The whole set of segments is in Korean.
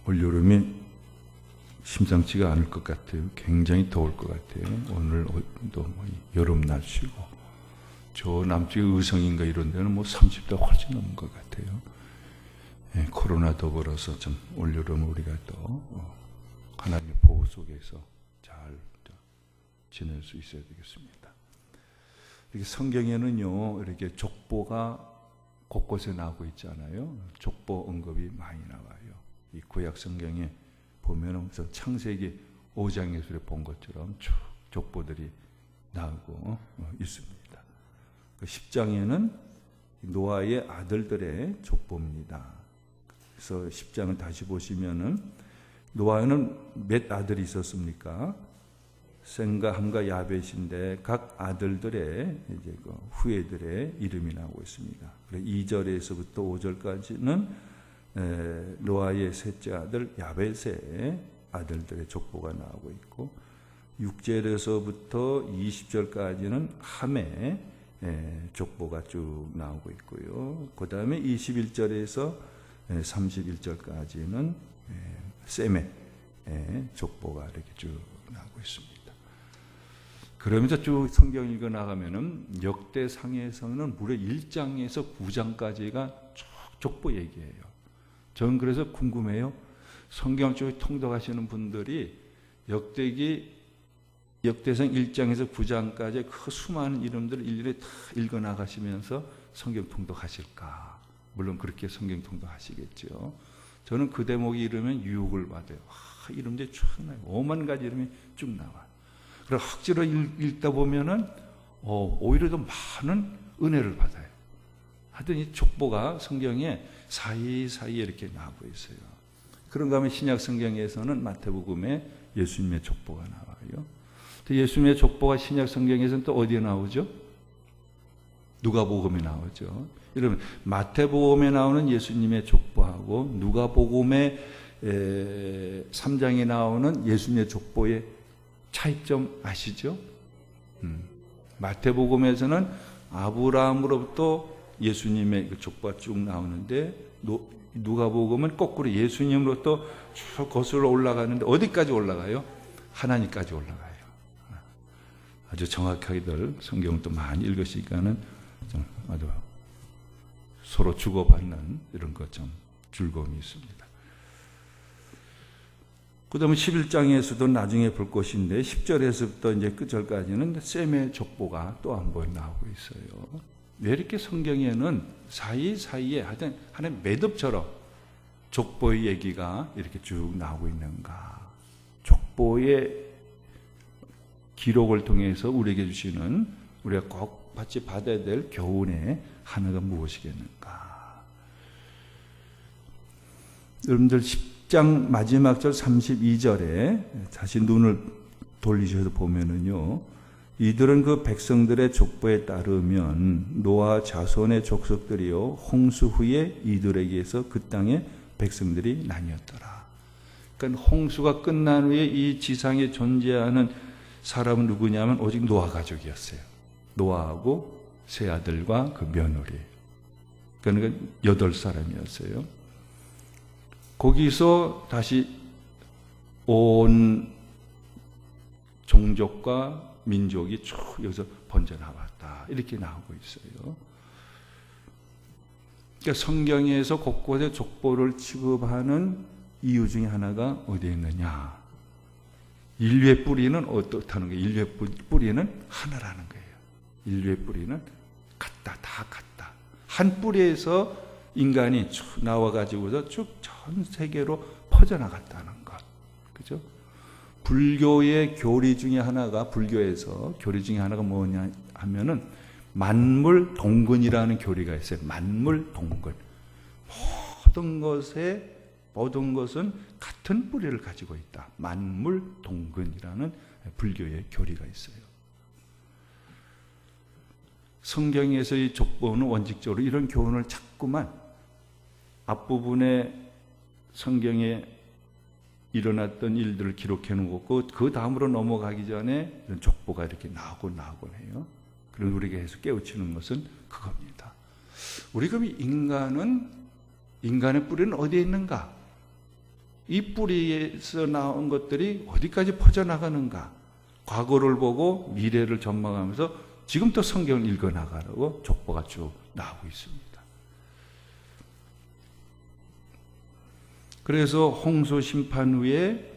올여름이 심상치가 않을 것 같아요. 굉장히 더울 것 같아요. 오늘도 뭐 여름 날씨고, 저 남쪽의 의성인가 이런 데는 뭐 30도 훨씬 넘은 것 같아요. 예, 코로나 더불어서 좀 올여름 우리가 또 하나님의 보호 속에서 잘 지낼 수 있어야 되겠습니다. 이렇게 성경에는요, 이렇게 족보가 곳곳에 나오고 있잖아요. 족보 언급이 많이 나와요. 이 구약 성경에 보면은 창세기 5장에서 본 것처럼 쭉 족보들이 나오고 있습니다. 10장에는 노아의 아들들의 족보입니다. 그래서 10장을 다시 보시면은 노아는 몇 아들이 있었습니까? 셈과 함과 야벳인데 각 아들들의 이제 그 후예들의 이름이 나오고 있습니다. 2절에서부터 5절까지는 노아의 셋째 아들 야벳의 아들들의 족보가 나오고 있고, 6절에서부터 20절까지는 함의 족보가 쭉 나오고 있고요. 그 다음에 21절에서 31절까지는 셈의 족보가 이렇게 쭉 나오고 있습니다. 그러면서 쭉 성경 읽어 나가면은 역대상에서는 무려 1장에서 9장까지가 쭉 족보 얘기예요. 저는 그래서 궁금해요. 성경 쭉 통독하시는 분들이 역대상 1장에서 9장까지 그 수많은 이름들을 일일이 다 읽어 나가시면서 성경 통독하실까? 물론 그렇게 성경 통독하시겠죠. 저는 그 대목이 이르면 유혹을 받아요. 이름들이 쭉 나와요. 5만 가지 이름이 쭉 나와요. 그래서 억지로 읽다 보면은 오히려 더 많은 은혜를 받아요. 하여튼 이 족보가 성경에 사이사이에 이렇게 나오고 있어요. 그런가 하면 신약 성경에서는 마태복음에 예수님의 족보가 나와요. 예수님의 족보가 신약 성경에서는 또 어디에 나오죠? 누가복음에 나오죠. 여러분, 마태복음에 나오는 예수님의 족보하고 누가복음의 3장에 나오는 예수님의 족보의 차이점 아시죠? 마태복음에서는 아브라함으로부터 예수님의 그 족보가 쭉 나오는데, 누가복음은 거꾸로 예수님으로부터 쭉 거슬러 올라가는데 어디까지 올라가요? 하나님까지 올라가요. 아주 정확하게들 성경을 또 많이 읽으시니까는 좀 아주 서로 주고받는 이런 것 좀 즐거움이 있습니다. 그 다음에 11장에서도 나중에 볼 것인데 10절에서부터 이제 끝절까지는 셈의 족보가 또 한 번 나오고 있어요. 왜 이렇게 성경에는 사이사이에 하여튼 하나의 매듭처럼 족보의 얘기가 이렇게 쭉 나오고 있는가? 족보의 기록을 통해서 우리에게 주시는, 우리가 꼭 같이 받아야 될 교훈의 하나가 무엇이겠는가? 여러분들 10장 마지막 절 32절에 다시 눈을 돌리셔서 보면은요, 이들은 그 백성들의 족보에 따르면 노아 자손의 족속들이요 홍수 후에 이들에게서 그 땅의 백성들이 나뉘었더라. 그러니까 홍수가 끝난 후에 이 지상에 존재하는 사람은 누구냐면 오직 노아 가족이었어요. 노아하고 세 아들과 그 며느리. 그러니까 8사람이었어요. 거기서 다시 온 종족과 민족이 쭉 여기서 번져나왔다. 이렇게 나오고 있어요. 그러니까 성경에서 곳곳에 족보를 취급하는 이유 중에 하나가 어디에 있느냐? 인류의 뿌리는 어떻다는 거예요? 인류의 뿌리는 하나라는 거예요. 인류의 뿌리는 같다. 다 같다. 한 뿌리에서 인간이 쭉 나와가지고서 쭉 전 세계로 퍼져나갔다는 것. 그죠? 불교의 교리 중에 하나가, 불교에서 교리 중에 하나가 뭐냐 하면은 만물 동근이라는 교리가 있어요. 만물 동근. 모든 것은 같은 뿌리를 가지고 있다. 만물 동근이라는 불교의 교리가 있어요. 성경에서 이 족보는 원칙적으로 이런 교훈을 자꾸만 앞부분에 성경에 일어났던 일들을 기록해 놓고 그 다음으로 넘어가기 전에 이런 족보가 이렇게 나오곤 해요. 그럼 우리가 해서 깨우치는 것은 그겁니다. 우리 그럼 인간의 뿌리는 어디에 있는가? 이 뿌리에서 나온 것들이 어디까지 퍼져나가는가? 과거를 보고 미래를 전망하면서 지금도 성경을 읽어나가라고 족보가 쭉 나오고 있습니다. 그래서 홍수 심판 후에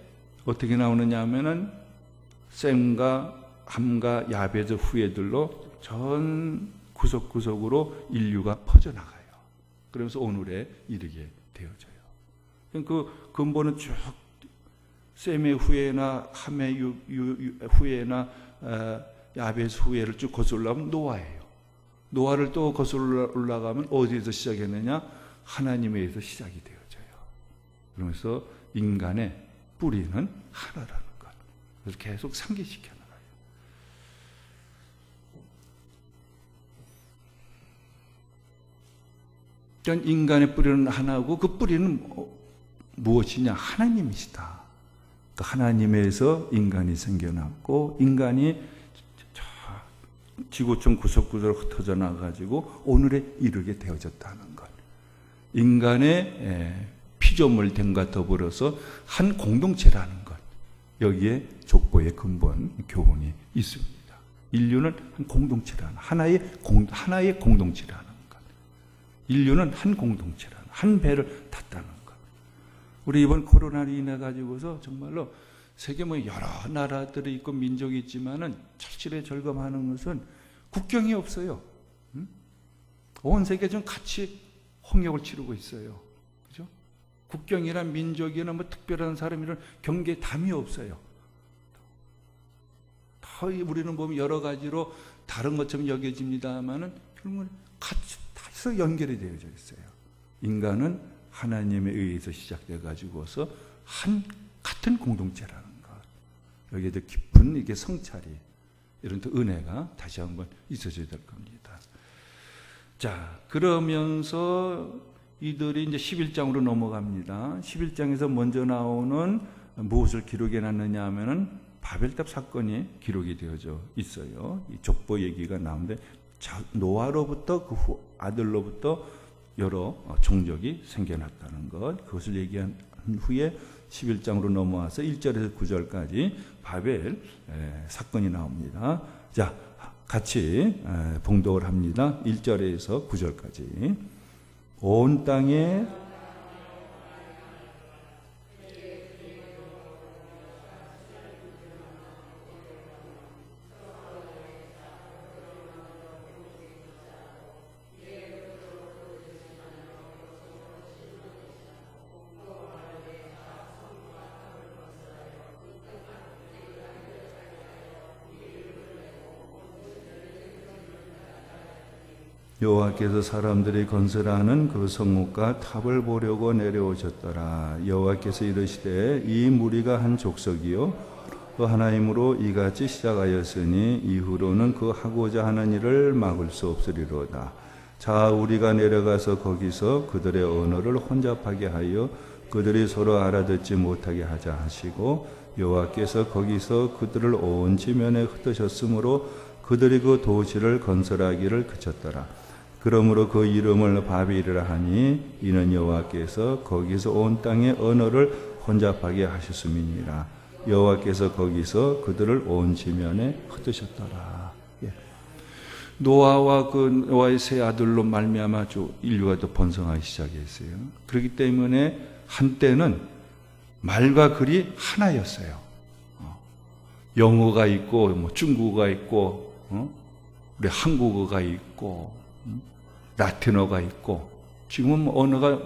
어떻게 나오느냐 하면은 셈과 함과 야베스 후예들로 전 구석구석으로 인류가 퍼져나가요. 그러면서 오늘에 이르게 되어져요. 그 근본은 쭉 셈의 후예나 함의 후예나 야베스 후예를 쭉 거슬러 가면 노아예요. 노아를 또 거슬러 올라가면 어디에서 시작했느냐? 하나님에서 시작이 되어져요. 그러면서 인간의 뿌리는 하나라는 것. 그래서 계속 상기시켜 나가요. 그러니까 인간의 뿌리는 하나고 그 뿌리는 무엇이냐? 하나님이시다. 그러니까 하나님에서 인간이 생겨났고 인간이 지구촌 구석구석으로 흩어져 나가지고 오늘에 이르게 되어졌다는 것. 인간의 피조물 됨과 더불어서 한 공동체라는 것. 여기에 족보의 근본 교훈이 있습니다. 인류는 한 공동체라는 하나의 공동체라는 것. 인류는 한 공동체라는 한 배를 탔다는 것. 우리 이번 코로나로 인해 가지고서 정말로 세계 여러 나라들이 있고 민족이 있지만은 철실에 절감하는 것은 국경이 없어요. 온 세계 좀 같이 홍역을 치르고 있어요. 그죠? 국경이나 민족이나 특별한 사람이나 경계에 담이 없어요. 다 우리는 보면 여러 가지로 다른 것처럼 여겨집니다만은 결국은 같이 다 연결이 되어져 있어요. 인간은 하나님에 의해서 시작돼 가지고서 같은 공동체라는 것. 여기에 더 깊은 이게 성찰이 이런 또 은혜가 다시 한번 있어져야 될 겁니다. 자, 그러면서 이들이 이제 11장으로 넘어갑니다. 11장에서 먼저 나오는 무엇을 기록해 놨느냐 하면은 바벨탑 사건이 기록이 되어져 있어요. 이 족보 얘기가 나오는데 노아로부터 그 아들로부터 여러 종족이 생겨났다는 것. 그것을 얘기한 후에 11장으로 넘어와서 1절에서 9절까지 바벨 사건이 나옵니다. 자, 같이 봉독을 합니다. 1절에서 9절까지. 온 땅에 여호와께서 사람들이 건설하는 그 성읍과 탑을 보려고 내려오셨더라. 여호와께서 이르시되 이 무리가 한 족속이요 또 하나님으로 이같이 시작하였으니 이후로는 그 하고자 하는 일을 막을 수 없으리로다. 자, 우리가 내려가서 거기서 그들의 언어를 혼잡하게 하여 그들이 서로 알아듣지 못하게 하자 하시고 여호와께서 거기서 그들을 온 지면에 흩으셨으므로 그들이 그 도시를 건설하기를 그쳤더라. 그러므로 그 이름을 바벨이라 하니 이는 여호와께서 거기서 온 땅의 언어를 혼잡하게 하셨음이니라. 여호와께서 거기서 그들을 온 지면에 흩으셨더라. 예. 노아와 그 노아의 세 아들로 말미암아 인류가 또 번성하기 시작했어요. 그렇기 때문에 한때는 말과 글이 하나였어요. 영어가 있고 중국어가 있고 우리 한국어가 있고 라틴어가 있고 지금은 언어가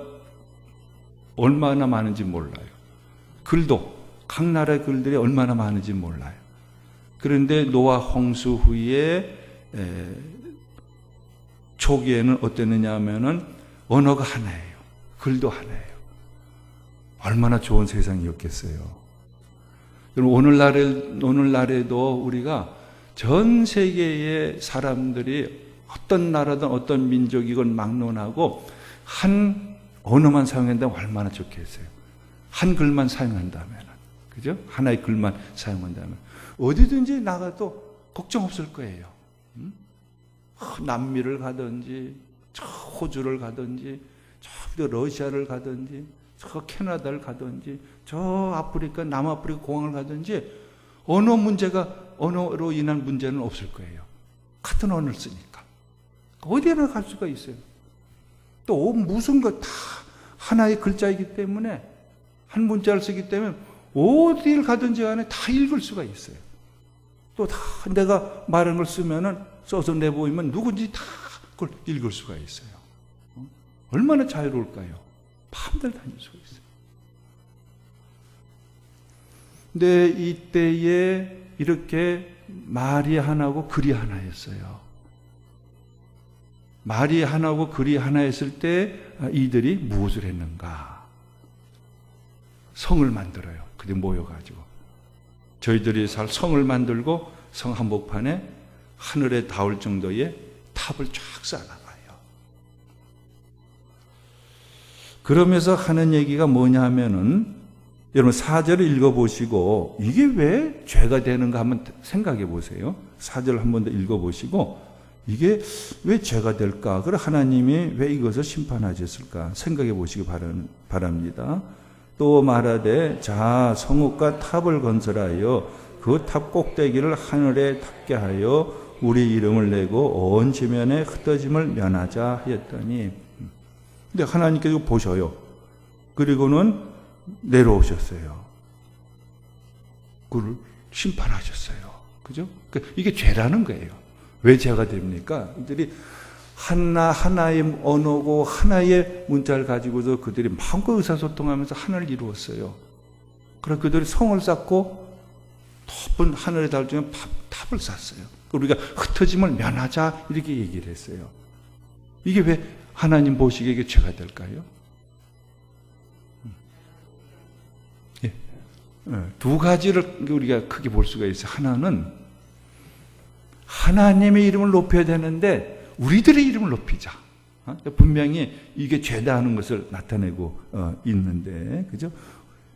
얼마나 많은지 몰라요. 글도 각 나라의 글들이 얼마나 많은지 몰라요. 그런데 노아 홍수 후에 초기에는 어땠느냐 하면은 언어가 하나예요. 글도 하나예요. 얼마나 좋은 세상이었겠어요. 오늘날에도 우리가 전 세계의 사람들이 어떤 나라든 어떤 민족이건 막론하고 한 언어만 사용한다면 얼마나 좋겠어요. 한 글만 사용한다면, 그죠? 하나의 글만 사용한다면 어디든지 나가도 걱정 없을 거예요. 남미를 가든지, 호주를 가든지, 저 러시아를 가든지, 저 캐나다를 가든지 저 아프리카 남아프리카 공항을 가든지 언어 문제가 언어로 인한 문제는 없을 거예요. 같은 언어를 쓰니까 어디나 갈 수가 있어요. 또 무슨 거 다 하나의 글자이기 때문에 한 문자를 쓰기 때문에 어디를 가든지 간에 다 읽을 수가 있어요. 또 다 내가 말한 걸 쓰면은 써서 내보이면 누군지 다 그걸 읽을 수가 있어요. 얼마나 자유로울까요? 밤들 다닐 수가 있어요. 근데 이때에 이렇게 말이 하나고 글이 하나였어요. 말이 하나고 글이 하나였을 때 이들이 무엇을 했는가? 성을 만들어요. 그들 모여가지고 저희들이 살 성을 만들고 성 한복판에 하늘에 닿을 정도의 탑을 쫙 쌓아나가요. 그러면서 하는 얘기가 뭐냐 하면은 여러분 4절을 읽어보시고 이게 왜 죄가 되는가 한번 생각해 보세요. 4절 한 번 더 읽어보시고 이게 왜 죄가 될까? 그래 하나님이 왜 이것을 심판하셨을까? 생각해 보시기 바랍니다. 또 말하되 자 성읍과 탑을 건설하여 그 탑 꼭대기를 하늘에 닿게 하여 우리 이름을 내고 온 지면에 흩어짐을 면하자 하였더니 근데 하나님께서 보셔요. 그리고는 내려오셨어요. 그를 심판하셨어요. 그죠? 그러니까 이게 죄라는 거예요. 왜 죄가 됩니까? 이들이 하나의 언어고 하나의 문자를 가지고서 그들이 마음껏 의사소통하면서 하나를 이루었어요. 그래서 그들이 성을 쌓고 높은 하늘에 닿을 정도의 탑을 쌓았어요. 우리가 흩어짐을 면하자 이렇게 얘기를 했어요. 이게 왜 하나님 보시기에 이게 죄가 될까요? 예. 두 가지를 우리가 크게 볼 수가 있어요. 하나는 하나님의 이름을 높여야 되는데 우리들의 이름을 높이자. 분명히 이게 죄다 하는 것을 나타내고 있는데, 그죠?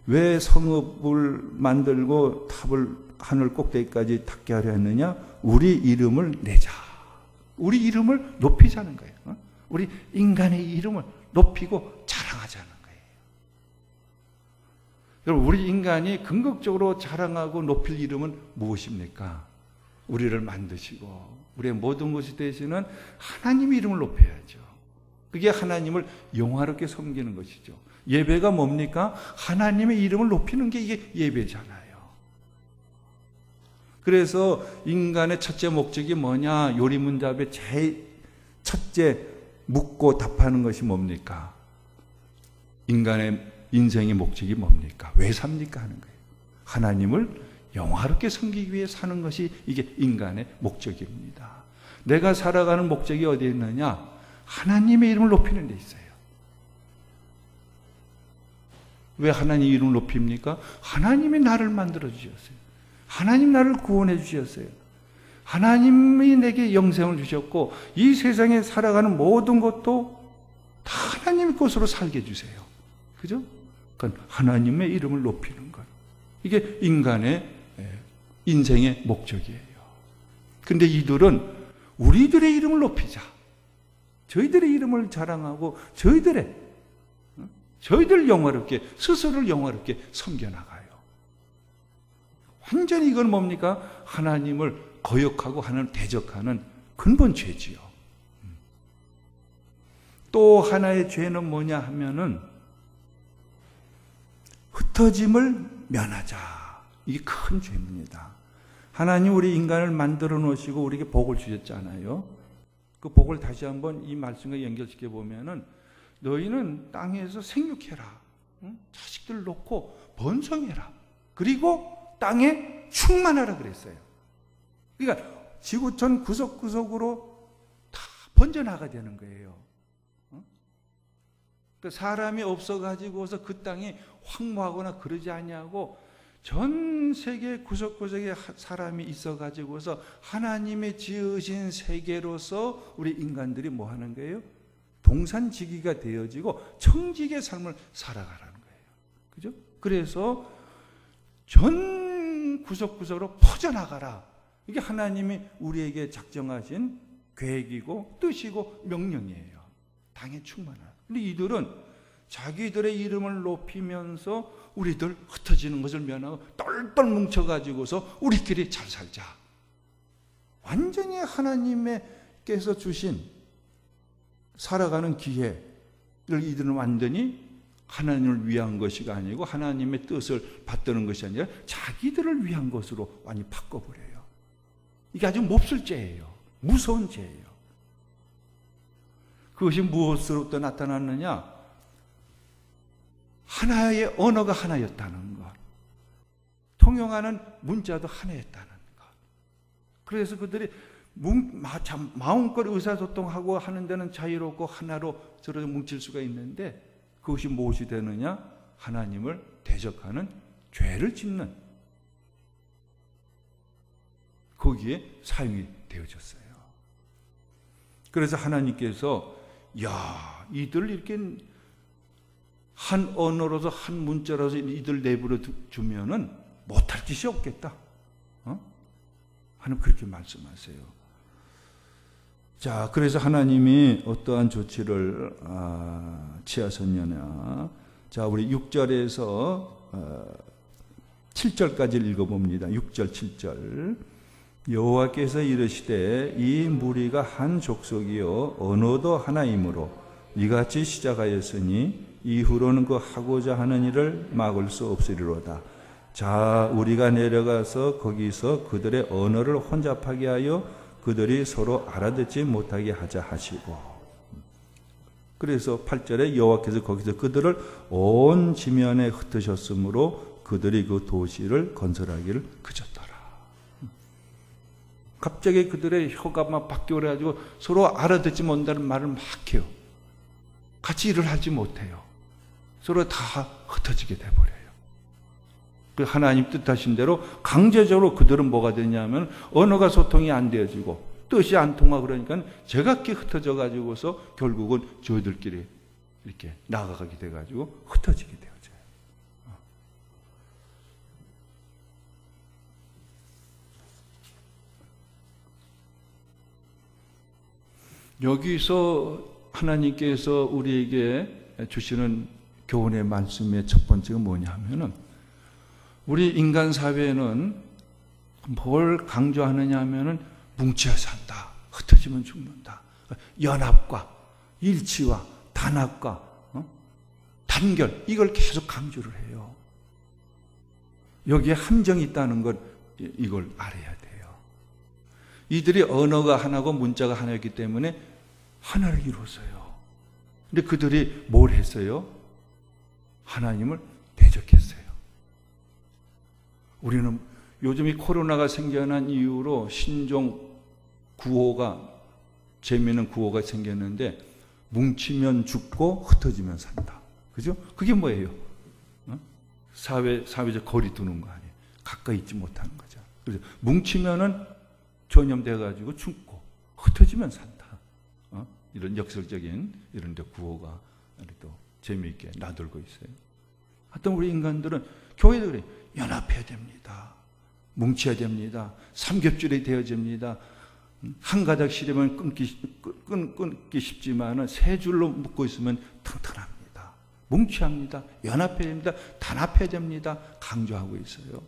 왜 성읍을 만들고 탑을 하늘 꼭대기까지 닿게 하려 했느냐? 우리 이름을 내자. 우리 이름을 높이자는 거예요. 우리 인간의 이름을 높이고 자랑하자는 거예요. 여러분, 우리 인간이 궁극적으로 자랑하고 높일 이름은 무엇입니까? 우리를 만드시고 우리의 모든 것이 되시는 하나님의 이름을 높여야죠. 그게 하나님을 영화롭게 섬기는 것이죠. 예배가 뭡니까? 하나님의 이름을 높이는 게 이게 예배잖아요. 그래서 인간의 첫째 목적이 뭐냐? 요리문답의 제일 첫째 묻고 답하는 것이 뭡니까? 인간의 인생의 목적이 뭡니까? 왜 삽니까? 하는 거예요. 하나님을 영화롭게 섬기기 위해 사는 것이 이게 인간의 목적입니다. 내가 살아가는 목적이 어디에 있느냐? 하나님의 이름을 높이는 데 있어요. 왜 하나님 이름을 높입니까? 하나님이 나를 만들어 주셨어요. 하나님 나를 구원해 주셨어요. 하나님이 내게 영생을 주셨고 이 세상에 살아가는 모든 것도 다 하나님의 것으로 살게 해주세요. 그죠? 그러니까 하나님의 이름을 높이는 것. 이게 인간의 인생의 목적이에요. 근데 이들은 우리들의 이름을 높이자. 저희들의 이름을 자랑하고 저희들 영화롭게 스스로를 영화롭게 섬겨나가요. 완전히 이건 뭡니까? 하나님을 거역하고 하나님을 대적하는 근본 죄지요. 또 하나의 죄는 뭐냐 하면은 흩어짐을 면하자. 이게 큰 죄입니다. 하나님 우리 인간을 만들어 놓으시고 우리에게 복을 주셨잖아요. 그 복을 다시 한번 이 말씀과 연결시켜 보면은 너희는 땅에서 생육해라. 자식들 놓고 번성해라. 그리고 땅에 충만하라 그랬어요. 그러니까 지구촌 구석구석으로 다 번져나가야 되는 거예요. 사람이 없어가지고서 그 땅이 황무하거나 그러지 아니하고 전 세계 구석구석에 사람이 있어가지고서 하나님의 지으신 세계로서 우리 인간들이 뭐 하는 거예요? 동산지기가 되어지고 청지기의 삶을 살아가라는 거예요. 그죠? 그래서 전 구석구석으로 퍼져나가라. 이게 하나님이 우리에게 작정하신 계획이고 뜻이고 명령이에요. 땅에 충만하라. 근데 이들은 자기들의 이름을 높이면서 우리들 흩어지는 것을 면하고 똘똘 뭉쳐가지고서 우리끼리 잘 살자. 완전히 하나님께서 주신 살아가는 기회를 이들은 완전히 하나님을 위한 것이 아니고 하나님의 뜻을 받드는 것이 아니라 자기들을 위한 것으로 완전히 바꿔버려요. 이게 아주 몹쓸 죄예요. 무서운 죄예요. 그것이 무엇으로부터 나타났느냐? 하나의 언어가 하나였다는 것. 통용하는 문자도 하나였다는 것. 그래서 그들이 마음껏 의사소통하고 하는 데는 자유롭고 하나로 서로 뭉칠 수가 있는데 그것이 무엇이 되느냐? 하나님을 대적하는 죄를 짓는 거기에 사용이 되어졌어요. 그래서 하나님께서 이들 이렇게 한 언어로서 한 문자로서 이들 내버려 주면은 못할 짓이 없겠다. 하나님 그렇게 말씀하세요. 자, 그래서 하나님이 어떠한 조치를 취하셨느냐. 자, 우리 6절에서 7절까지 읽어봅니다. 6절, 7절. 여호와께서 이르시되 이 무리가 한 족속이요 언어도 하나이므로 이같이 시작하였으니 이후로는 그 하고자 하는 일을 막을 수 없으리로다. 자, 우리가 내려가서 거기서 그들의 언어를 혼잡하게 하여 그들이 서로 알아듣지 못하게 하자 하시고. 그래서 8절에 여호와께서 거기서 그들을 온 지면에 흩으셨으므로 그들이 그 도시를 건설하기를 그쳤더라. 갑자기 그들의 혀가 막 바뀌어가지고 서로 알아듣지 못한다는 말을 막 해요. 같이 일을 하지 못해요. 서로 다 흩어지게 돼버려요. 그 하나님 뜻하신 대로 강제적으로 그들은 뭐가 되냐면 언어가 소통이 안 되어지고 뜻이 안 통하고 그러니까 제각기 흩어져 가지고서 결국은 저희들끼리 이렇게 나아가게 돼가지고 흩어지게 되어져요. 여기서 하나님께서 우리에게 주시는 교훈의 말씀의 첫 번째가 뭐냐 하면은 우리 인간 사회는 뭘 강조하느냐 하면은 뭉쳐야 산다. 흩어지면 죽는다. 연합과 일치와 단합과 단결 이걸 계속 강조를 해요. 여기에 함정이 있다는 것 이걸 알아야 돼요. 이들이 언어가 하나고 문자가 하나였기 때문에 하나를 이뤘어요. 근데 그들이 뭘 했어요? 하나님을 대적했어요. 우리는 요즘 이 코로나가 생겨난 이후로 신종 구호가 재미있는 구호가 생겼는데 뭉치면 죽고 흩어지면 산다. 그죠? 그게 뭐예요? 사회적 거리 두는 거 아니에요. 가까이 있지 못하는 거죠. 그래서 뭉치면은 전염돼 가지고 죽고 흩어지면 산다. 이런 역설적인 이런 데 구호가 또 재미있게 나돌고 있어요. 하여튼 우리 인간들은 교회도 그래요. 연합해야 됩니다. 뭉쳐야 됩니다. 삼겹줄이 되어집니다. 한 가닥 시려면 끊기 쉽지만은 세 줄로 묶고 있으면 튼튼합니다. 뭉쳐야 합니다. 연합해야 됩니다. 단합해야 됩니다. 강조하고 있어요.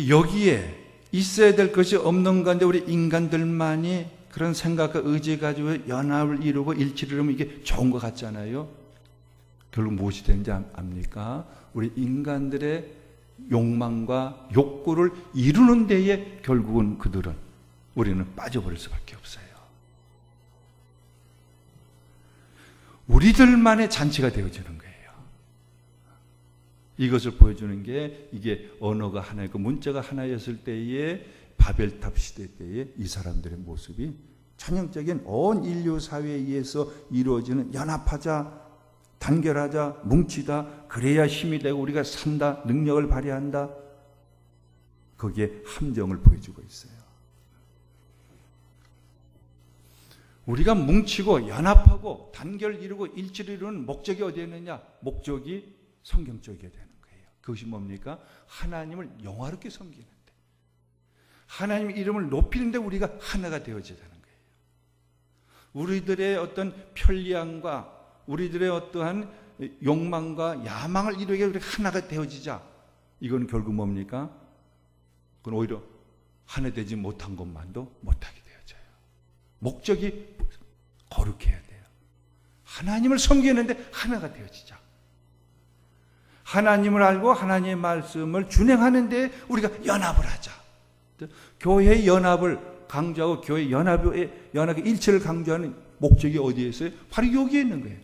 여기에 있어야 될 것이 없는 건데 우리 인간들만이 그런 생각과 의지 가지고 연합을 이루고 일치를 하면 이게 좋은 것 같잖아요. 결국 무엇이 되는지 압니까? 우리 인간들의 욕망과 욕구를 이루는 데에 결국은 우리는 빠져버릴 수밖에 없어요. 우리들만의 잔치가 되어지는 거예요. 이것을 보여주는 게 이게 언어가 하나이고 문자가 하나였을 때에 바벨탑 시대 때에 이 사람들의 모습이 전형적인 온 인류 사회에 의해서 이루어지는 연합하자, 단결하자, 뭉치다, 그래야 힘이 되고 우리가 산다, 능력을 발휘한다. 거기에 함정을 보여주고 있어요. 우리가 뭉치고 연합하고 단결을 이루고 일치를 이루는 목적이 어디에 있느냐? 목적이 성경적이어야 되는 거예요. 그것이 뭡니까? 하나님을 영화롭게 섬기는데, 하나님의 이름을 높이는데 우리가 하나가 되어져야 되는 거예요. 우리들의 어떤 편리함과 우리들의 어떠한 욕망과 야망을 이루게 우리 하나가 되어지자. 이건 결국 뭡니까? 그건 오히려 하나 되지 못한 것만도 못하게 되어져요. 목적이 거룩해야 돼요. 하나님을 섬기는데 하나가 되어지자. 하나님을 알고 하나님의 말씀을 준행하는데 우리가 연합을 하자. 교회의 연합을 강조하고 교회의 연합의 일체를 강조하는 목적이 어디에 있어요? 바로 여기에 있는 거예요.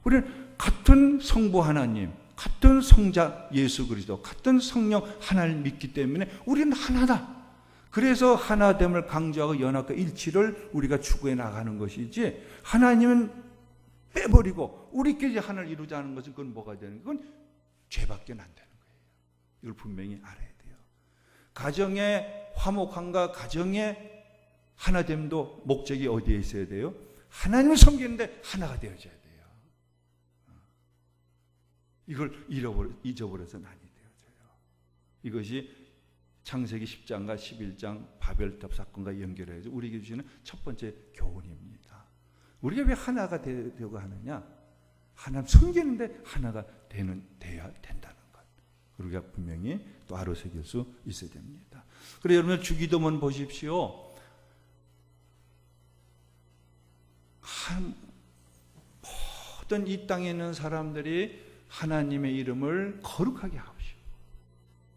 우리는 같은 성부 하나님, 같은 성자 예수 그리스도, 같은 성령 하나를 믿기 때문에 우리는 하나다. 그래서 하나됨을 강조하고 연합과 일치를 우리가 추구해 나가는 것이지, 하나님은 빼버리고 우리끼리 하나를 이루자는 것은 그건 뭐가 되는 거예요? 그건 죄밖에 안 되는 거예요. 이걸 분명히 알아야 돼요. 가정의 화목함과 가정의 하나됨도 목적이 어디에 있어야 돼요? 하나님을 섬기는데 하나가 되어져야 돼요. 이걸 잊어버려서는 아니 되어져요. 이것이 창세기 10장과 11장 바벨탑 사건과 연결해서 우리에게 주시는 첫 번째 교훈입니다. 우리가 왜 하나가 되려고 하느냐? 하나님 섬기는데 하나가 되어야 된다는 것. 우리가 분명히 또 알아새길 수 있어야 됩니다. 그래서 여러분 주기도문 보십시오. 모든 이 땅에 있는 사람들이 하나님의 이름을 거룩하게 하십시오.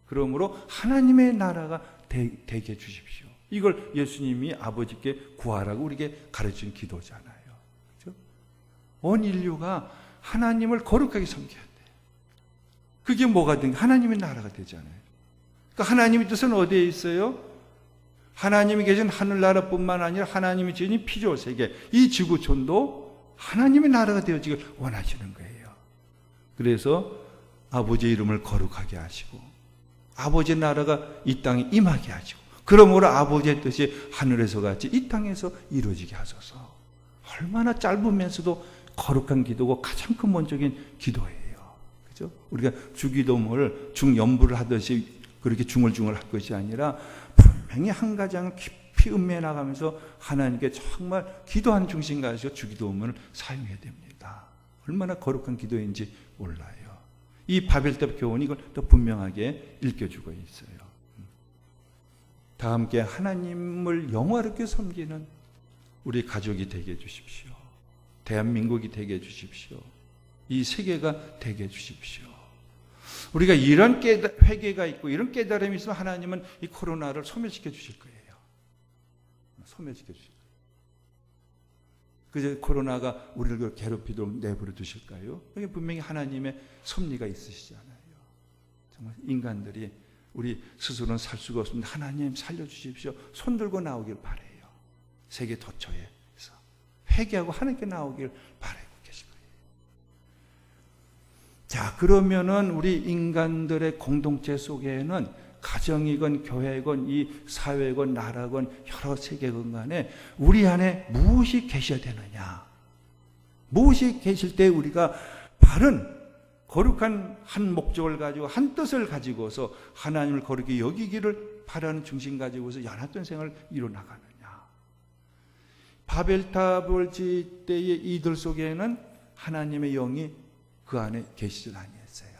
그러므로 하나님의 나라가 되게 해 주십시오. 이걸 예수님이 아버지께 구하라고 우리에게 가르친 기도잖아요. 그렇죠? 온 인류가 하나님을 거룩하게 섬겨야 돼요. 그게 뭐가 된 하나님의 나라가 되잖아요. 그러니까 하나님의 뜻은 어디에 있어요? 하나님이 계신 하늘나라뿐만 아니라 하나님이 지은 피조세계, 이 지구촌도 하나님의 나라가 되어지길 원하시는 거예요. 그래서 아버지의 이름을 거룩하게 하시고 아버지의 나라가 이 땅에 임하게 하시고, 그러므로 아버지의 뜻이 하늘에서 같이 이 땅에서 이루어지게 하소서. 얼마나 짧으면서도 거룩한 기도고 가장 근본적인 기도예요. 그죠? 우리가 주기도문을 중연부를 하듯이 그렇게 중얼중얼 할 것이 아니라 분명히 한 가지를 깊이 음미해 나가면서 하나님께 정말 기도하는 중심 가지고 주기도문을 사용해야 됩니다. 얼마나 거룩한 기도인지 몰라요. 이 바벨탑 교훈이 이걸 더 분명하게 일깨주고 있어요. 다 함께 하나님을 영화롭게 섬기는 우리 가족이 되게 해주십시오. 대한민국이 되게 해주십시오. 이 세계가 되게 해주십시오. 우리가 이런 회개가 있고 이런 깨달음이 있으면 하나님은 이 코로나를 소멸시켜 주실 거예요. 소멸시켜 주실 거예요. 그저 코로나가 우리를 괴롭히도록 내버려 두실까요? 여기 분명히 하나님의 섭리가 있으시잖아요. 정말 인간들이 우리 스스로는 살 수가 없습니다. 하나님 살려주십시오. 손 들고 나오길 바라요. 세계 도처에서 회개하고 하나님께 나오길 바라고 계실 거예요. 자, 그러면은 우리 인간들의 공동체 속에는 가정이건 교회건 이 사회건 나라건 여러 세계건 간에 우리 안에 무엇이 계셔야 되느냐? 무엇이 계실 때 우리가 바른 거룩한 한 목적을 가지고 한 뜻을 가지고서 하나님을 거룩히 여기기를 바라는 중심 가지고서 연합된 생활을 이뤄나가느냐? 바벨탑을 지을 때의 이들 속에는 하나님의 영이 그 안에 계시질 아니했어요.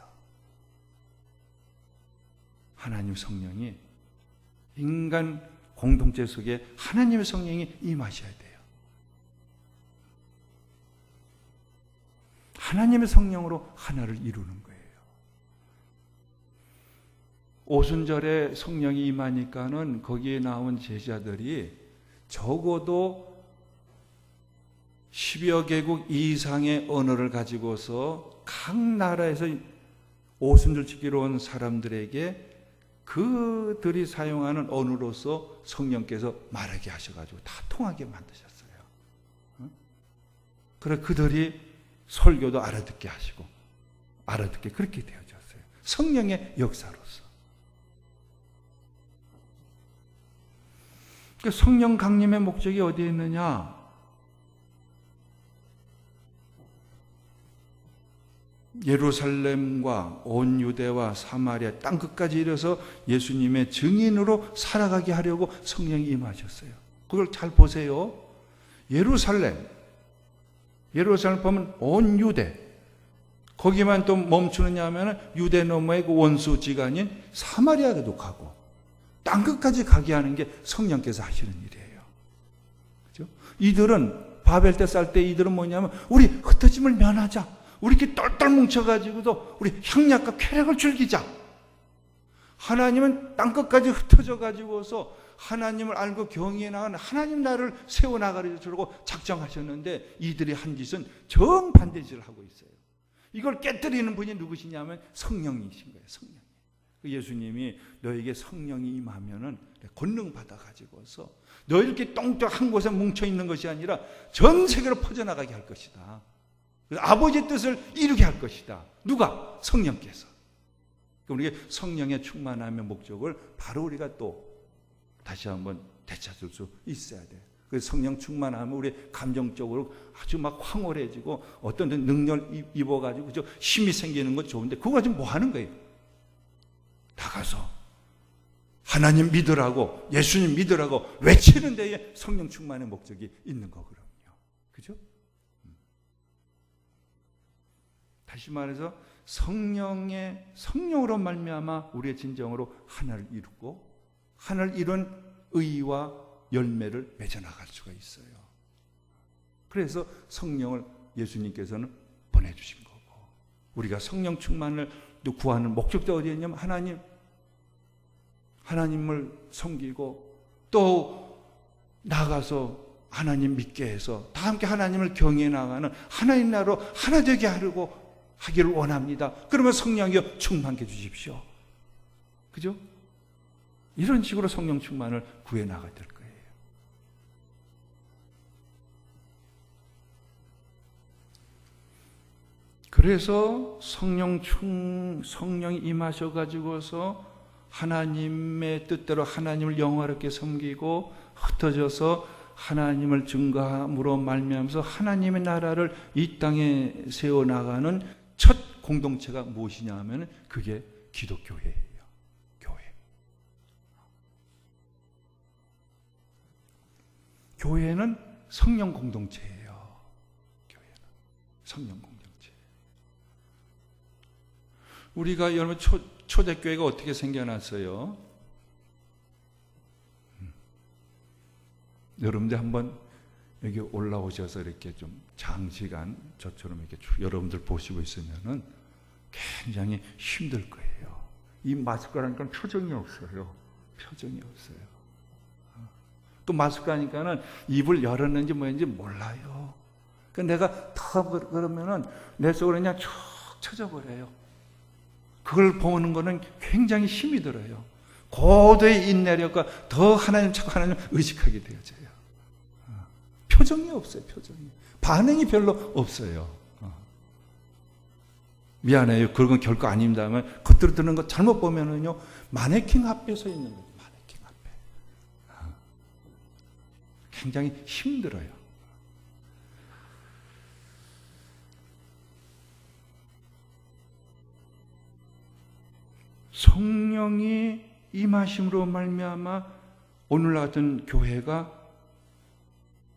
하나님 성령이 인간 공동체 속에 하나님의 성령이 임하셔야 돼요. 하나님의 성령으로 하나를 이루는 거예요. 오순절에 성령이 임하니까는 거기에 나온 제자들이 적어도 10여 개국 이상의 언어를 가지고서 각 나라에서 오순절 지키러 온 사람들에게 그들이 사용하는 언어로서 성령께서 말하게 하셔가지고 다 통하게 만드셨어요. 그래 그들이 설교도 알아듣게 하시고 알아듣게 그렇게 되어졌어요. 성령의 역사로서. 그러니까 성령 강림의 목적이 어디에 있느냐? 예루살렘과 온 유대와 사마리아 땅끝까지 이르러서 예수님의 증인으로 살아가게 하려고 성령이 임하셨어요. 그걸 잘 보세요. 예루살렘, 예루살렘 보면 온 유대, 거기만 또 멈추느냐 하면 유대 너머의 그 원수지간인 사마리아에도 가고 땅끝까지 가게 하는 게 성령께서 하시는 일이에요. 그죠? 이들은 바벨 때 쌀 때 이들은 뭐냐면 우리 흩어짐을 면하자. 우리끼리 똘똘 뭉쳐가지고도 우리 향락과 쾌락을 즐기자. 하나님은 땅끝까지 흩어져 가지고서 하나님을 알고 경외해 나가는 하나님 나라를 세워나가려고 작정하셨는데 이들이 한 짓은 정반대 짓을 하고 있어요. 이걸 깨뜨리는 분이 누구시냐면 성령이신 거예요. 성령. 예수님이 너에게 성령이 임하면은 권능 받아 가지고서 너 이렇게 똥똥 한 곳에 뭉쳐 있는 것이 아니라 전 세계로 퍼져나가게 할 것이다. 아버지의 뜻을 이루게 할 것이다. 누가? 성령께서. 우리가 성령의 충만함의 목적을 바로 우리가 또 다시 한번 되찾을 수 있어야 돼요. 그래서 성령 충만하면 우리 감정적으로 아주 막 황홀해지고 어떤 능력을 입어가지고 힘이 생기는 건 좋은데 그거 가지고 뭐 하는 거예요? 나가서 하나님 믿으라고 예수님 믿으라고 외치는 데에 성령 충만의 목적이 있는 거거든요. 그죠? 다시 말해서 성령으로 말미암아 우리의 진정으로 하나를 이루고 하나를 이룬 의와 열매를 맺어 나갈 수가 있어요. 그래서 성령을 예수님께서는 보내주신 거고 우리가 성령 충만을 구하는 목적도 어디에 있냐면 하나님을 섬기고 또 나가서 하나님 믿게 해서 다 함께 하나님을 경외해 나가는 하나님 나라로 하나 되게 하기를 원합니다. 그러면 성령이여 충만케 주십시오. 그죠? 이런 식으로 성령 충만을 구해 나가야 될 거예요. 그래서 성령이 임하셔 가지고서 하나님의 뜻대로 하나님을 영화롭게 섬기고 흩어져서 하나님을 증거함으로 말미암아서 하나님의 나라를 이 땅에 세워나가는 첫 공동체가 무엇이냐 하면 그게 기독교회예요. 교회는 성령 공동체예요. 교회는 성령 공동체. 우리가 여러분 초대교회가 어떻게 생겨났어요? 여러분들 한번 여기 올라오셔서 이렇게 좀 장시간 저처럼 이렇게 여러분들 보시고 있으면은 굉장히 힘들 거예요. 이 마스크라니까 표정이 없어요. 표정이 없어요. 또 마스크 하니까는 입을 열었는지 뭐였는지 몰라요. 내가 더 그러면은 내 속으로 그냥 쭉 쳐져버려요. 그걸 보는 거는 굉장히 힘이 들어요. 고도의 인내력과 더 하나님 찾고 하나님 의식하게 되어져요. 표정이 없어요. 표정이. 반응이 별로 없어요. 미안해요. 그건 결코 아닙니다만 겉으로 드는 거 잘못 보면은요 마네킹 앞에 서 있는 거예요. 마네킹 앞에. 굉장히 힘들어요. 성령이 임하심으로 말미암아 오늘 같은 교회가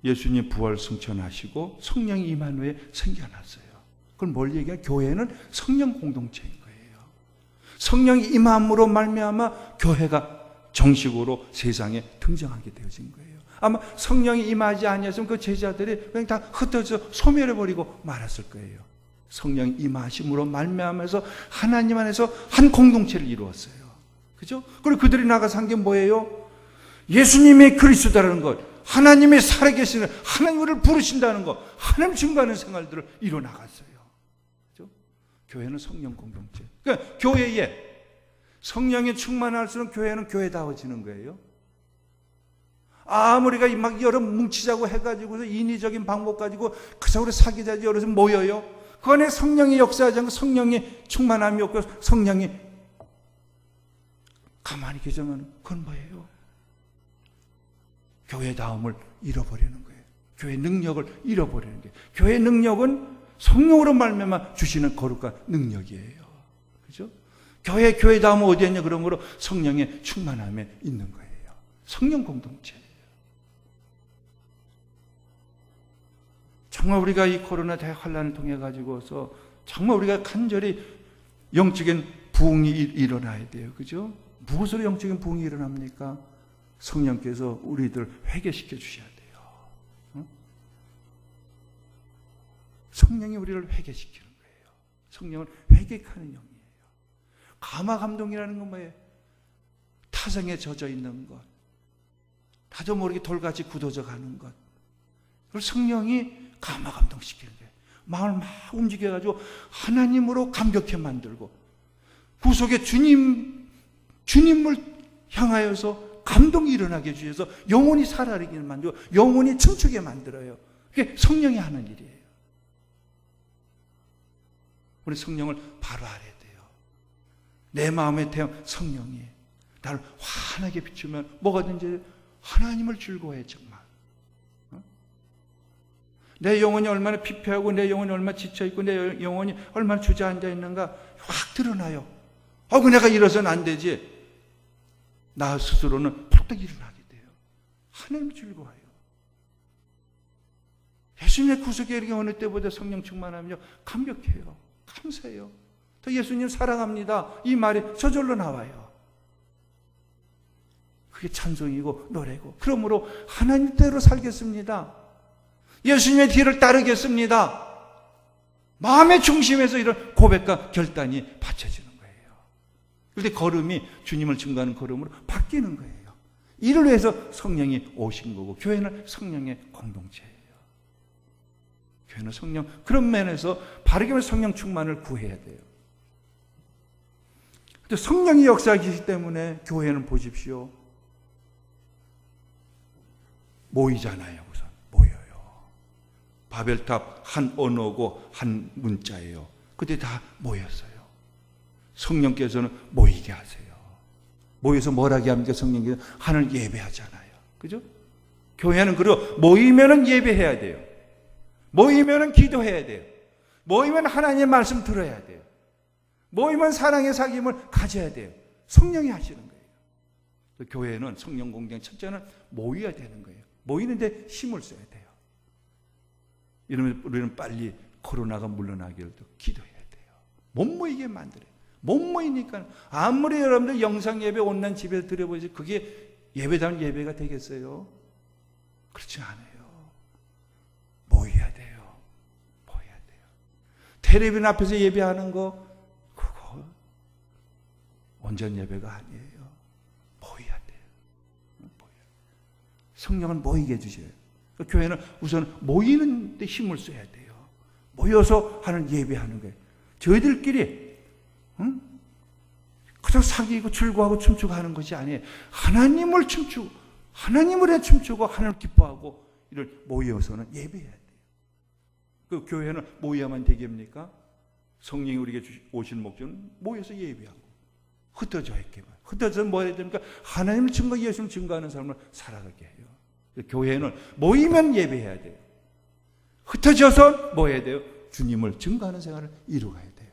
예수님 부활 승천하시고 성령이 임한 후에 생겨났어요. 그럼 뭘 얘기해요? 교회는 성령 공동체인 거예요. 성령이 임함으로 말미암아 교회가 정식으로 세상에 등장하게 되어진 거예요. 아마 성령이 임하지 아니었으면 그 제자들이 그냥 다 흩어져 소멸해버리고 말았을 거예요. 성령이 임하심으로 말미암아서 하나님 안에서 한 공동체를 이루었어요. 그죠? 그리고 그들이 나가서 한 게 뭐예요? 예수님의 그리스도라는 것, 하나님의 살아계시는 하나님을 부르신다는 것, 하나님 증거하는 생활들을 이뤄 나갔어요. 그죠? 교회는 성령 공동체. 그러니까 교회에 성령이 충만할수록 교회는 교회다워지는 거예요. 아무리가 막 여러 뭉치자고 해가지고서 인위적인 방법 가지고 그 속으로 사귀자지 여러서 모여요. 그 안에 성령이 역사하지 않고 성령이 충만함이 없고 성령이 가만히 계시면 그건 뭐예요? 교회다움을 잃어버리는 거예요. 교회 능력을 잃어버리는 거예요. 교회 능력은 성령으로 말미암아 주시는 거룩한 능력이에요. 그죠? 교회다움은 어디에 있냐? 그러므로 성령의 충만함에 있는 거예요. 성령 공동체예요. 정말 우리가 이 코로나 대환란을 통해 가지고서 정말 우리가 간절히 영적인 부흥이 일어나야 돼요. 그죠? 무엇으로 영적인 부흥이 일어납니까? 성령께서 우리들 회개시켜 주셔야 돼요. 성령이 우리를 회개시키는 거예요. 성령은 회개하는 영이에요. 감화감동이라는 건 뭐예요? 타성에 젖어 있는 것, 나도 모르게 돌같이 굳어져 가는 것, 그걸 성령이 감화감동시키는 거예요. 마음을 막 움직여가지고 하나님으로 감격해 만들고 구속의 주님을 향하여서 감동이 일어나게 해주셔서 영혼이 살아나게 만들고 영혼이 춤추게 만들어요. 그게 성령이 하는 일이에요. 우리 성령을 바로 알아야 돼요. 내 마음에 태운 성령이 나를 환하게 비추면 뭐가든지 하나님을 즐거워해. 정말 내 영혼이 얼마나 피폐하고 내 영혼이 얼마나 지쳐있고 내 영혼이 얼마나 주저앉아 있는가 확 드러나요. 내가 이래서는 안 되지. 나 스스로는 펄떡 일어나게 돼요. 하나님 즐거워요. 예수님의 구속의 일이 어느 때보다 성령 충만하면요 감격해요. 감사해요. 더 예수님 사랑합니다. 이 말이 저절로 나와요. 그게 찬송이고 노래고. 그러므로 하나님대로 살겠습니다. 예수님의 뒤를 따르겠습니다. 마음의 중심에서 이런 고백과 결단이 받쳐지는 거예요. 그런데 걸음이 주님을 증거하는 걸음으로 바뀌는 거예요. 이를 위해서 성령이 오신 거고 교회는 성령의 공동체예요. 교회는 성령, 그런 면에서 바르게 성령 충만을 구해야 돼요. 근데 성령이 역사하시기 때문에 교회는 보십시오. 모이잖아요. 우선 모여요. 바벨탑 한 언어고 한 문자예요. 그때 다 모였어요. 성령께서는 모이게 하세요. 모여서 뭘 하게 합니까? 성령께서 하나님을 예배하잖아요. 그죠? 교회는 그리고 모이면은 예배해야 돼요. 모이면은 기도해야 돼요. 모이면 하나님의 말씀 들어야 돼요. 모이면 사랑의 사귐을 가져야 돼요. 성령이 하시는 거예요. 교회는 성령 공동 첫째는 모여야 되는 거예요. 모이는데 힘을 써야 돼요. 이러면 우리는 빨리 코로나가 물러나기를 또 기도해야 돼요. 못 모이게 만들어요. 못 모이니까 아무리 여러분들 영상 예배 온라인 집에서 드려보지 그게 예배다운 예배가 되겠어요? 그렇지 않아요. 모여야 돼요. 모여야 돼요. 텔레비전 앞에서 예배하는 거 그거 온전 예배가 아니에요. 모여야 돼요. 모여야. 성령은 모이게 해주셔요. 교회는 우선 모이는 데 힘을 써야 돼요. 모여서 하는 예배하는 거예요. 저희들끼리 그저 사귀고 즐거워하고 춤추고 하는 것이 아니에요. 하나님을 춤추고 하나님을 춤추고 하나님을 기뻐하고 이를 모여서는 예배해야 돼요. 그 교회는 모여야만 되겠습니까? 성령이 우리에게 오시는 목적은 모여서 예배하고 흩어져 있게만. 흩어져서 뭐 해야 됩니까? 하나님을 증거, 예수를 증거하는 삶을 살아가게 해요. 교회는 모이면 예배해야 돼요. 흩어져서 뭐 해야 돼요? 주님을 증거하는 생활을 이루어가야 돼요.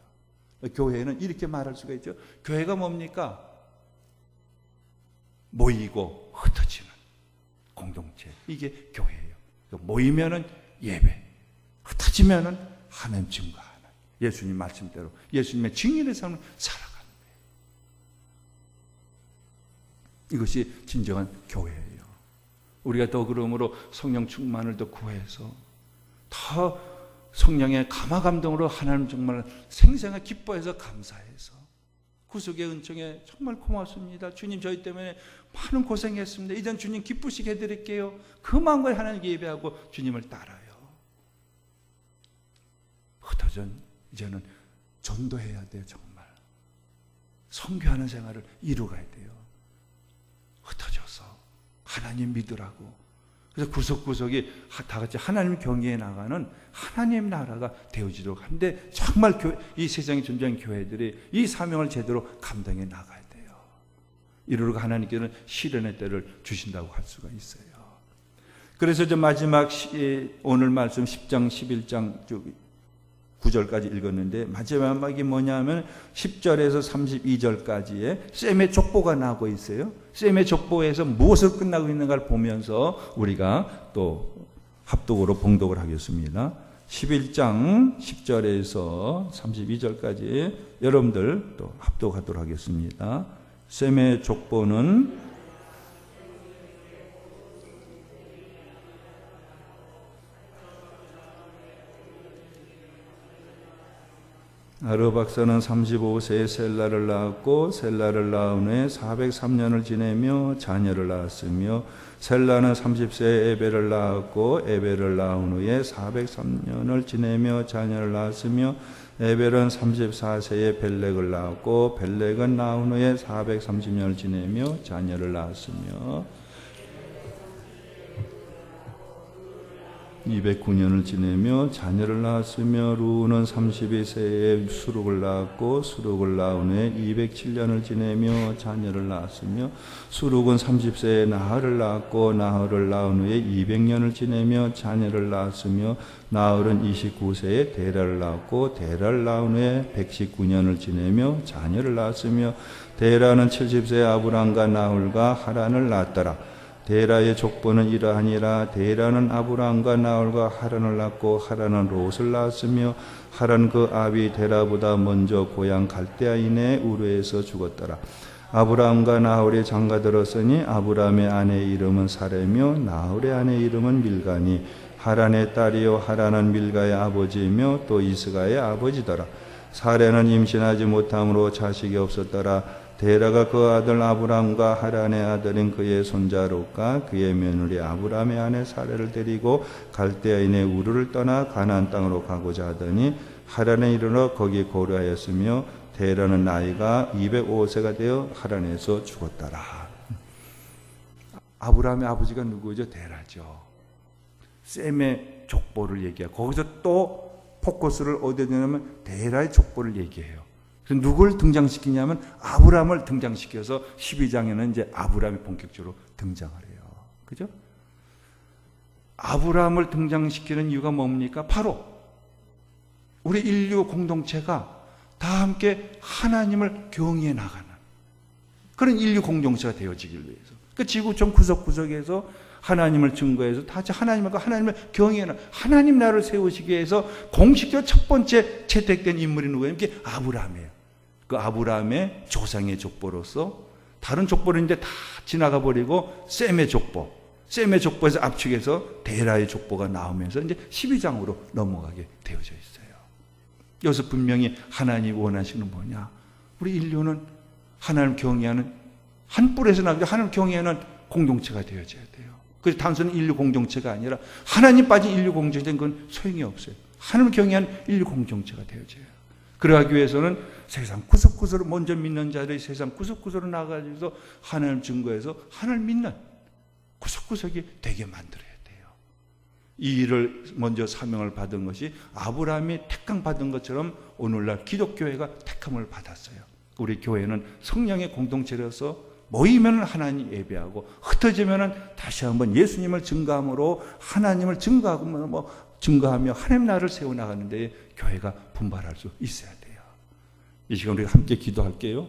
교회는 이렇게 말할 수가 있죠. 교회가 뭡니까? 모이고 흩어지는 공동체. 이게 교회예요. 모이면은 예배, 흩어지면은 하나님 증거하는 예수님 말씀대로 예수님의 증인의 삶을 살아가는 거예요. 이것이 진정한 교회예요. 우리가 더 그러므로 성령 충만을 더 구해서 더 성령의 감화감동으로 하나님 정말 생생하게 기뻐해서 감사해서 구속의 은총에 정말 고맙습니다. 주님 저희 때문에 많은 고생했습니다. 이젠 주님 기쁘시게 해드릴게요. 그 마음과 하나님 예배하고 주님을 따라요. 흩어져 이제는 전도해야 돼요. 정말 선교하는 생활을 이루어가야 돼요. 흩어져서 하나님 믿으라고. 그래서 구석구석이 다 같이 하나님 경외에 나가는 하나님 나라가 되어지도록 하는데 정말 이 세상에 존재하는 교회들이 이 사명을 제대로 감당해 나가야 돼요. 이러고 하나님께는 시련의 때를 주신다고 할 수가 있어요. 그래서 이제 마지막 오늘 말씀 10장 11장 9절까지 읽었는데 마지막이 뭐냐면 10절에서 32절까지의 셈의 족보가 나오고 있어요. 셈의 족보에서 무엇을 끝나고 있는가를 보면서 우리가 또 합독으로 봉독을 하겠습니다. 11장 10절에서 32절까지 여러분들 또 합독하도록 하겠습니다. 셈의 족보는 아르박사는 35세에 셀라를 낳았고 셀라를 낳은 후에 403년을 지내며 자녀를 낳았으며 셀라는 30세에 에벨을 낳았고 에벨을 낳은 후에 403년을 지내며 자녀를 낳았으며 에벨은 34세에 벨렉을 낳았고 벨렉은 낳은 후에 430년을 지내며 자녀를 낳았으며 209년을 지내며 자녀를 낳았으며 루우는 32세에 수룩을 낳았고 수룩을 낳은 후에 207년을 지내며 자녀를 낳았으며 수룩은 30세에 나흘을 낳았고 나흘을 낳은 후에 200년을 지내며 자녀를 낳았으며 나흘은 29세에 데라를 낳았고 데라를 낳은 후에 119년을 지내며 자녀를 낳았으며 데라는 70세에 아브람과 나홀과 하란을 낳았더라. 데라의 족보는 이러하니라. 데라는 아브람과 나홀과 하란을 낳고 하란은 롯을 낳았으며 하란 그 아비 데라보다 먼저 고향 갈대아인의 우르에서 죽었더라. 아브람과 나홀이 장가들었으니 아브람의 아내의 이름은 사레며 나홀의 아내의 이름은 밀가니 하란의 딸이요 하란은 밀가의 아버지이며 또 이스가의 아버지더라. 사레는 임신하지 못함으로 자식이 없었더라. 데라가 그 아들 아브람과 하란의 아들인 그의 손자 롯과 그의 며느리 아브람의 아내 사레를 데리고 갈대아인의 우르를 떠나 가나안 땅으로 가고자 하더니 하란에 이르러 거기 고려하였으며 데라는 나이가 205세가 되어 하란에서 죽었더라. 아브람의 아버지가 누구죠? 데라죠. 셈의 족보를 얘기하고 거기서 또 포커스를 어디에 두냐면 데라의 족보를 얘기해요. 그래서 누굴 등장시키냐면 아브람을 등장시켜서 12장에는 이제 아브람이 본격적으로 등장을 해요. 그죠? 아브람을 등장시키는 이유가 뭡니까? 바로 우리 인류 공동체가 다 함께 하나님을 경외해 나가는 그런 인류 공동체가 되어지길 위해서. 그 지구촌 구석구석에서 하나님을 증거해서 다 하나님과 하나님을 경외하는 하나님 나라를 세우시기 위해서 공식적으로 첫 번째 채택된 인물이 누구예요? 이게 아브람이에요. 그 아브람의 조상의 족보로서 다른 족보는 이제 다 지나가 버리고 셈의 족보, 셈의 족보에서 압축해서 데라의 족보가 나오면서 이제 12장으로 넘어가게 되어져 있어요. 여기서 분명히 하나님이 원하시는 뭐냐? 우리 인류는 하나님 경외하는 한 뿔에서 나오죠. 하나님 경외하는 공동체가 되어져야 돼요. 그래서 단순히 인류 공동체가 아니라 하나님 빠진 인류 공동체는 그건 소용이 없어요. 하나님 경외하는 인류 공동체가 되어져요. 그러하기 위해서는 세상 구석구석으로 먼저 믿는 자들이 세상 구석구석으로 나가서 하나님 증거해서 하나님 믿는 구석구석이 되게 만들어야 돼요. 이 일을 먼저 사명을 받은 것이 아브라함이 택함 받은 것처럼 오늘날 기독교회가 택함을 받았어요. 우리 교회는 성령의 공동체로서 모이면 하나님 예배하고 흩어지면 다시 한번 예수님을 증거함으로 하나님을 증거하며 하나님 나라를 세워나가는 데 교회가 분발할 수 있어야 돼요. 이 시간 우리가 함께 기도할게요.